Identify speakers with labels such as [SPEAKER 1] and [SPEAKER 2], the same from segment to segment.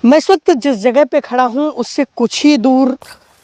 [SPEAKER 1] मैं इस वक्त जिस जगह पे खड़ा हूँ उससे कुछ ही दूर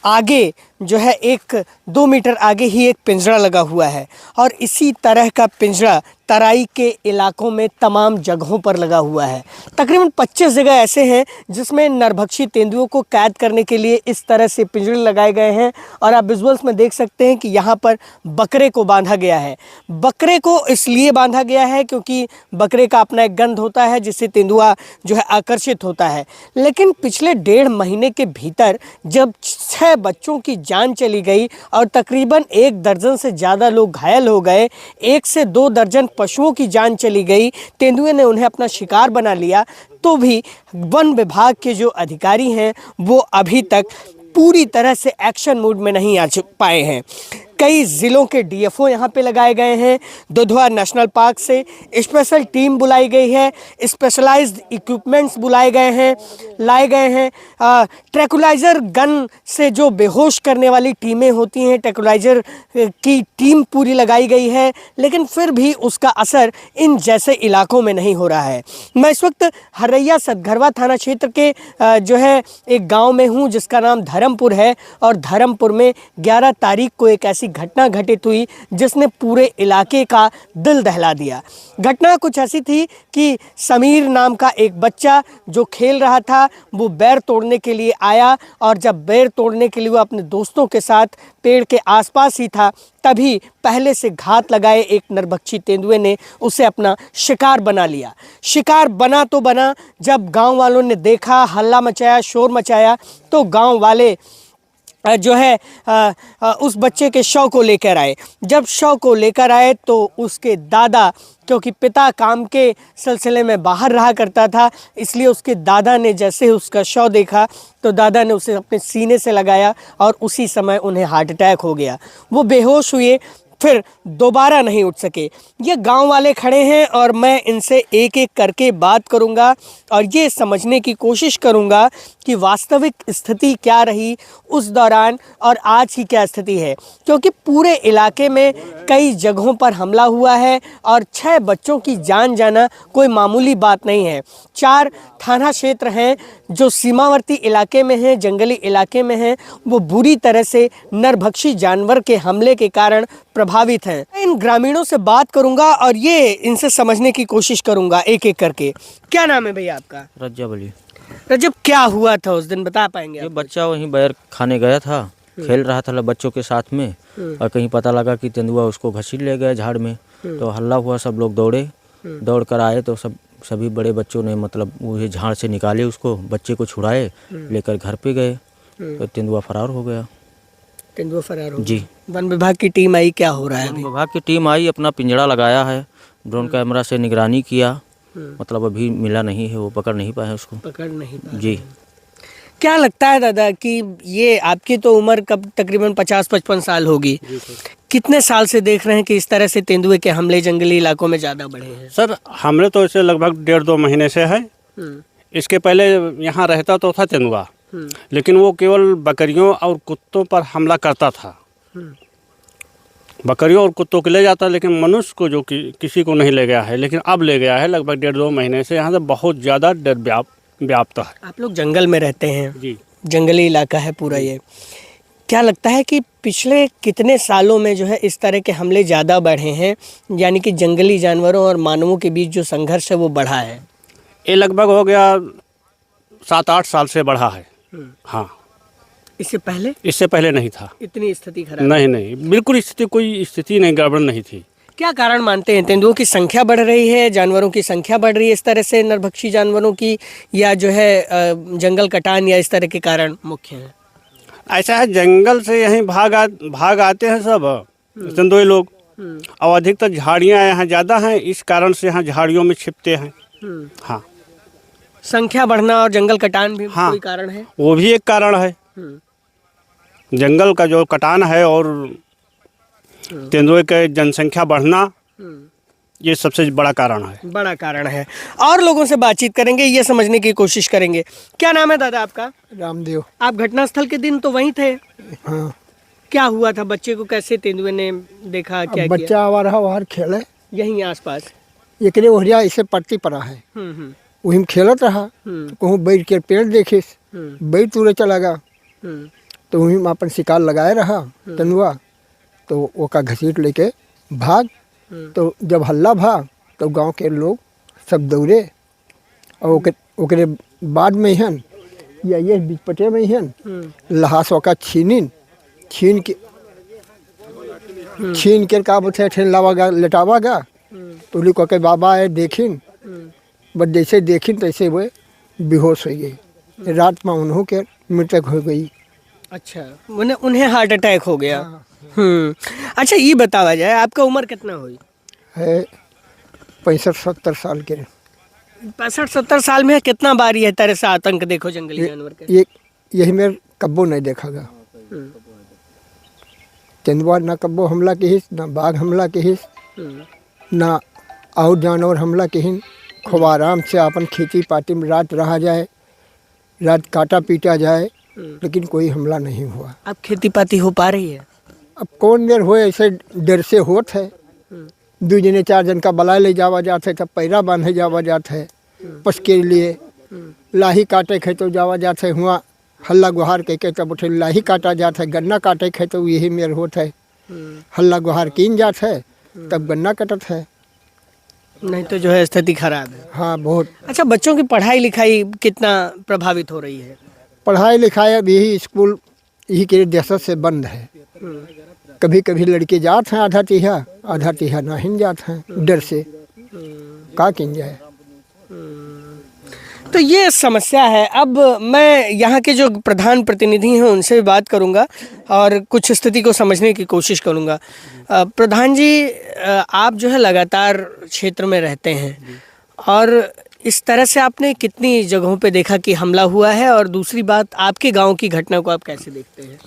[SPEAKER 1] आगे जो है 1-2 मीटर आगे ही एक पिंजरा लगा हुआ है और इसी तरह का पिंजरा तराई के इलाकों में तमाम जगहों पर लगा हुआ है। तकरीबन 25 जगह ऐसे हैं जिसमें नरभक्षी तेंदुओं को कैद करने के लिए इस तरह से पिंजरे लगाए गए हैं और आप विजुअल्स में देख सकते हैं कि यहाँ पर बकरे को बांधा गया है। बकरे को इसलिए बांधा गया है क्योंकि बकरे का अपना एक गंध होता है जिससे तेंदुआ जो है आकर्षित होता है। लेकिन पिछले 1.5 महीने के भीतर जब 6 बच्चों की जान चली गई और तकरीबन 1 दर्जन से ज़्यादा लोग घायल हो गए, 1 से 2 दर्जन पशुओं की जान चली गई, तेंदुए ने उन्हें अपना शिकार बना लिया, तो भी वन विभाग के जो अधिकारी हैं वो अभी तक पूरी तरह से एक्शन मोड में नहीं आ पाए हैं। कई ज़िलों के डीएफओ यहाँ पे लगाए गए हैं। दुधवा नेशनल पार्क से स्पेशल टीम बुलाई गई है, स्पेशलाइज्ड इक्विपमेंट्स बुलाए गए हैं, लाए गए हैं। ट्रैकुलाइज़र गन से जो बेहोश करने वाली टीमें होती हैं, ट्रैकुलाइज़र की टीम पूरी लगाई गई है, लेकिन फिर भी उसका असर इन जैसे इलाकों में नहीं हो रहा है। मैं इस वक्त हरैया सतघरवा थाना क्षेत्र के जो है एक गाँव में हूँ जिसका नाम धर्मपुर है और धर्मपुर में 11 तारीख को एक ऐसी घटना घटित हुई जिसने पूरे इलाके का दिल दहला दिया। घटना कुछ ऐसी थी कि समीर नाम का एक बच्चा जो खेल रहा था वो बेर तोड़ने के लिए आया और जब बेर तोड़ने के लिए वो अपने दोस्तों के साथ पेड़ के आसपास ही था, तभी पहले से घात लगाए एक नरभक्षी तेंदुए ने उसे अपना शिकार बना लिया। शिकार बना तो बना, जब गांव वालों ने देखा, हल्ला मचाया, शोर मचाया, तो गांव वाले जो है उस बच्चे के शव को लेकर आए। जब शव को लेकर आए तो उसके दादा, क्योंकि पिता काम के सिलसिले में बाहर रहा करता था, इसलिए उसके दादा ने जैसे ही उसका शव देखा तो दादा ने उसे अपने सीने से लगाया और उसी समय उन्हें हार्ट अटैक हो गया। वो बेहोश हुए, फिर दोबारा नहीं उठ सके। ये गांव वाले खड़े हैं और मैं इनसे एक एक करके बात करूंगा और ये समझने की कोशिश करूंगा कि वास्तविक स्थिति क्या रही उस दौरान और आज की क्या स्थिति है, क्योंकि पूरे इलाके में कई जगहों पर हमला हुआ है और 6 बच्चों की जान जाना कोई मामूली बात नहीं है। 4 थाना क्षेत्र हैं जो सीमावर्ती इलाके में हैं, जंगली इलाके में हैं, वो बुरी तरह से नरभक्षी जानवर के हमले के कारण प्रभावित हैं। इन ग्रामीणों से बात करूंगा और ये इनसे समझने की कोशिश करूंगा एक एक करके। क्या नाम है भैया आपका?
[SPEAKER 2] रज्जब अली।
[SPEAKER 1] रजब, क्या हुआ था उस दिन, बता पाएंगे?
[SPEAKER 2] ये बच्चा वहीं बैर खाने गया था, खेल रहा था बच्चों के साथ में और कहीं पता लगा कि तेंदुआ उसको घसीट ले गया झाड़ में, तो हल्ला हुआ, सब लोग दौड़े, दौड़ कर आए तो सभी बड़े बच्चों ने मतलब वो झाड़ से निकाले उसको, बच्चे को छुड़ाए, लेकर घर पे गए तो तेंदुआ फरार हो गया।
[SPEAKER 1] तेंदुआ फरार हो
[SPEAKER 2] जी।
[SPEAKER 1] वन विभाग की टीम आई, क्या हो रहा है अभी?
[SPEAKER 2] वन विभाग की टीम आई, अपना पिंजड़ा लगाया है, ड्रोन कैमरा से निगरानी किया, मतलब अभी मिला नहीं है, वो पकड़ नहीं पाए उसको।
[SPEAKER 1] पकड़ नहीं पाए।
[SPEAKER 2] जी।
[SPEAKER 1] क्या लगता है दादा कि ये आपकी तो उम्र कब तकरीबन 50-55 साल होगी, कितने साल से देख रहे हैं कि इस तरह से तेंदुए के हमले जंगली इलाकों में ज़्यादा बढ़े हैं?
[SPEAKER 3] सर, हमले तो इसे लगभग 1.5-2 महीने से है। इसके पहले यहाँ रहता तो था तेंदुआ, लेकिन वो केवल बकरियों और कुत्तों पर हमला करता था। बकरियों और कुत्तों को ले जाता, लेकिन मनुष्य को जो किसी को नहीं ले गया है, लेकिन अब ले गया है। लगभग 1.5-2 महीने से यहाँ से बहुत ज़्यादा डर व्याप्त है।
[SPEAKER 1] आप लोग जंगल में रहते हैं
[SPEAKER 3] जी,
[SPEAKER 1] जंगली इलाका है पूरा ये। क्या लगता है कि पिछले कितने सालों में जो है इस तरह के हमले ज़्यादा बढ़े हैं, यानी कि जंगली जानवरों और मानवों के बीच जो संघर्ष है वो बढ़ा है?
[SPEAKER 3] ये लगभग हो गया 7-8 साल से बढ़ा है। हाँ,
[SPEAKER 1] इससे
[SPEAKER 3] पहले नहीं था
[SPEAKER 1] इतनी स्थिति खराब?
[SPEAKER 3] नहीं, बिल्कुल कोई स्थिति नहीं, गड़बड़ नहीं थी। क्या
[SPEAKER 1] कारण मानते हैं? तेंदुओं की संख्या बढ़ रही है, जानवरों की संख्या बढ़ रही है इस तरह से, नरभक्षी जानवरों की, या जो है जंगल कटान, या इस तरह के कारण मुख्य है?
[SPEAKER 3] ऐसा है, जंगल से यहीं भाग आते हैं सब तेंदुए लोग, और अधिकतर झाड़ियाँ यहाँ ज़्यादा हैं, इस कारण से यहाँ झाड़ियों में छिपते हैं। हाँ,
[SPEAKER 1] संख्या बढ़ना और जंगल कटान भी कोई कारण है?
[SPEAKER 3] वो भी एक कारण है। जंगल का जो कटान है और तेंदुए के जनसंख्या बढ़ना, ये सबसे बड़ा कारण है। और लोगों से बातचीत करेंगे, ये समझने की कोशिश करेंगे। क्या नाम है दादा आपका?
[SPEAKER 4] रामदेव।
[SPEAKER 1] आप घटनास्थल के दिन तो वहीं थे?
[SPEAKER 4] हाँ।
[SPEAKER 1] क्या हुआ था? बच्चे को कैसे तेंदुए ने देखा, क्या
[SPEAKER 4] बच्चा
[SPEAKER 1] किया?
[SPEAKER 4] हमारा बाहर खेले
[SPEAKER 1] यहीं आसपास?
[SPEAKER 4] एकरे ओहरिया इसे पट्टी पड़ा है। वही में खेलत रहा, तो कहूँ बैठ के पेड़ देखिस, बैठ तुरे चला गा, तो वहीं में अपन शिकार लगाए रहा तेंदुआ, तो ओका घसीट लेके भाग। तो जब हल्ला भाग तो गांव के लोग सब दौड़े, और ओकरे बाद में हन या ये बिचपटे में हन लहास ओका छीन के का बोलते ठेन लावागा लेटावागा, तो उन्हीं को के बाबा आए देखिन, बस जैसे देखिन तैसे वो बेहोश हो गई। रात में उन्हों के मृतक हो गई।
[SPEAKER 1] अच्छा, उन्हें हार्ट अटैक हो गया। अच्छा, ये बतावा जाए आपका उम्र कितना हुई
[SPEAKER 4] है? 65-70 साल के।
[SPEAKER 1] 65-70 साल में कितना बार ये तरह से आतंक देखो जंगली जानवर के?
[SPEAKER 4] यही मेरे कब्बो नहीं देखा गा। तेंदुआ ना कब्बो हमला के हिस, ना बाघ हमला के हिस, ना और जानवर हमला के हिन। खूब आराम से अपन खेती पाती में रात रहा जाए, रात काटा पीटा जाए, लेकिन कोई हमला नहीं हुआ।
[SPEAKER 1] अब खेती पाती हो पा रही है?
[SPEAKER 4] अब कौन देर हो, ऐसे डर से होत है। 2 जने 4 जन का बला ले जावा जाता है, तब पैरा बांधे जावा जाता है पस के लिए। लाही काटे खे तो जावा जाता है, हुआ हल्ला गुहार कह के तब उठे लाही काटा जाता है। गन्ना काटे खे तो यही मेर होता है, हल्ला गुहार कीन जाता है तब गन्ना कटत है,
[SPEAKER 1] नहीं तो जो है स्थिति खराब है।
[SPEAKER 4] हाँ बहुत।
[SPEAKER 1] अच्छा, बच्चों की पढ़ाई लिखाई कितना प्रभावित हो रही है?
[SPEAKER 4] पढ़ाई लिखाई अब यही स्कूल यही के दहशत से बंद है। कभी कभी लड़के जाते हैं आधा टीहा ना हिन जाते हैं डर से, का किन जाए।
[SPEAKER 1] तो ये समस्या है। अब मैं यहाँ के जो प्रधान प्रतिनिधि हैं उनसे भी बात करूँगा और कुछ स्थिति को समझने की कोशिश करूँगा। प्रधान जी, आप जो है लगातार क्षेत्र में रहते हैं और इस तरह से आपने कितनी जगहों पे देखा कि हमला हुआ है, और दूसरी बात आपके गांव की घटना को आप कैसे देखते हैं?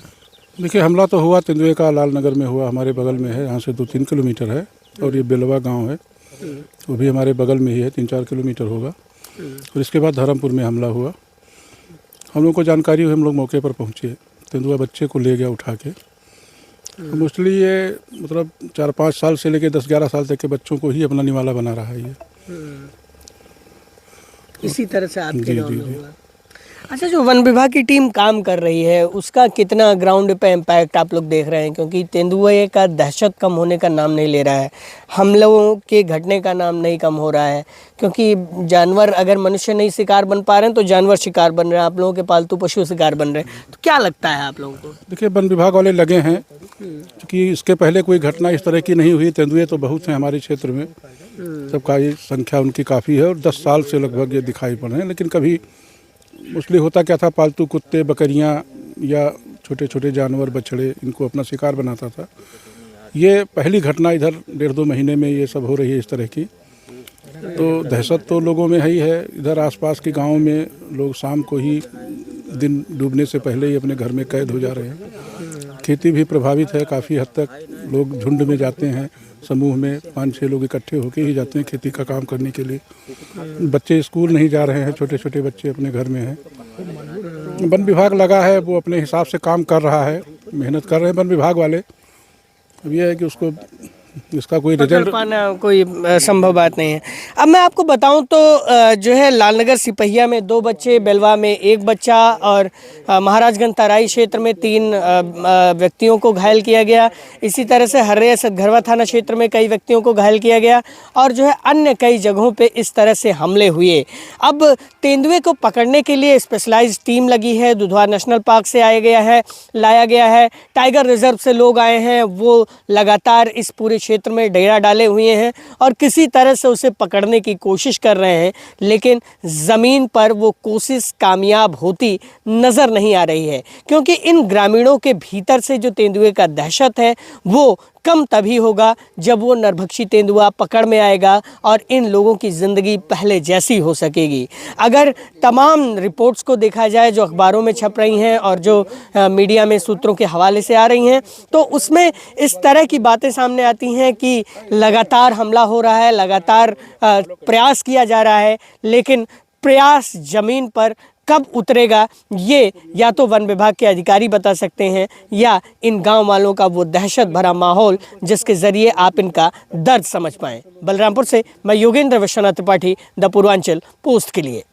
[SPEAKER 5] देखिए, हमला तो हुआ तेंदुए का लाल नगर में हुआ, हमारे बगल में है, यहाँ से 2-3 किलोमीटर है। और ये बेलवा गांव है, वो भी हमारे बगल में ही है, 3-4 किलोमीटर होगा। और इसके बाद धर्मपुर में हमला हुआ। हम लोग को जानकारी हुई, हम लोग मौके पर पहुँचे। तेंदुआ बच्चे को ले गया उठा के। मोस्टली ये मतलब 4-5 साल से लेकर 10-11 साल तक के बच्चों को ही अपना निवाला बना रहा है ये।
[SPEAKER 1] इसी तरह से आपके गांव में हुआ। अच्छा, जो वन विभाग की टीम काम कर रही है उसका कितना ग्राउंड पे इम्पैक्ट आप लोग देख रहे हैं? क्योंकि तेंदुए का दहशत कम होने का नाम नहीं ले रहा है, हमलों के घटने का नाम नहीं कम हो रहा है। क्योंकि जानवर, अगर मनुष्य नहीं शिकार बन पा रहे हैं तो जानवर शिकार बन रहे हैं, आप लोगों के पालतू पशु शिकार बन रहे हैं। तो क्या लगता है आप लोगों को?
[SPEAKER 5] देखिए, वन विभाग वाले लगे हैं, क्योंकि इसके पहले कोई घटना इस तरह की नहीं हुई। तेंदुए तो बहुत हैं हमारे क्षेत्र में, सबका ये संख्या उनकी काफ़ी है और 10 साल से लगभग ये दिखाई पड़ रहे हैं। लेकिन कभी मोस्टली होता क्या था, पालतू कुत्ते बकरियां या छोटे छोटे जानवर बछड़े, इनको अपना शिकार बनाता था। ये पहली घटना इधर 1.5-2 महीने में ये सब हो रही है इस तरह की। तो दहशत तो लोगों में ही है। इधर आसपास के गाँव में लोग शाम को ही, दिन डूबने से पहले ही अपने घर में कैद हो जा रहे हैं। खेती भी प्रभावित है काफ़ी हद तक। लोग झुंड में जाते हैं, समूह में 5-6 लोग इकट्ठे होकर ही जाते हैं खेती का काम करने के लिए। बच्चे स्कूल नहीं जा रहे हैं, छोटे छोटे बच्चे अपने घर में हैं। वन विभाग लगा है, वो अपने हिसाब से काम कर रहा है, मेहनत कर रहे हैं वन विभाग वाले। अब ये है कि उसको इसका कोई रिजल्ट
[SPEAKER 1] पाना कोई संभव बात नहीं है। अब मैं आपको बताऊं तो जो है लालनगर सिपहिया में 2 बच्चे, बेलवा में 1 बच्चा और महाराजगंज तराई क्षेत्र में 3 व्यक्तियों को घायल किया गया। इसी तरह से हर्रे सतघरवा थाना क्षेत्र में कई व्यक्तियों को घायल किया गया और जो है अन्य कई जगहों पे इस तरह से हमले हुए। अब तेंदुए को पकड़ने के लिए स्पेशलाइज्ड टीम लगी है, दुधवा नेशनल पार्क से लाया गया है, टाइगर रिजर्व से लोग आए हैं, वो लगातार इस पूरे क्षेत्र में डेरा डाले हुए हैं और किसी तरह से उसे पकड़ने की कोशिश कर रहे हैं, लेकिन ज़मीन पर वो कोशिश कामयाब होती नज़र नहीं आ रही है। क्योंकि इन ग्रामीणों के भीतर से जो तेंदुए का दहशत है वो कम तभी होगा जब वो नरभक्षी तेंदुआ पकड़ में आएगा और इन लोगों की ज़िंदगी पहले जैसी हो सकेगी। अगर तमाम रिपोर्ट्स को देखा जाए जो अखबारों में छप रही हैं और जो मीडिया में सूत्रों के हवाले से आ रही हैं, तो उसमें इस तरह की बातें सामने आती हैं कि लगातार हमला हो रहा है, लगातार प्रयास किया जा रहा है, लेकिन प्रयास ज़मीन पर कब उतरेगा ये या तो वन विभाग के अधिकारी बता सकते हैं या इन गांव वालों का वो दहशत भरा माहौल जिसके ज़रिए आप इनका दर्द समझ पाएँ। बलरामपुर से मैं योगेंद्र विश्वनाथ त्रिपाठी, द पूर्वांचल पोस्ट के लिए।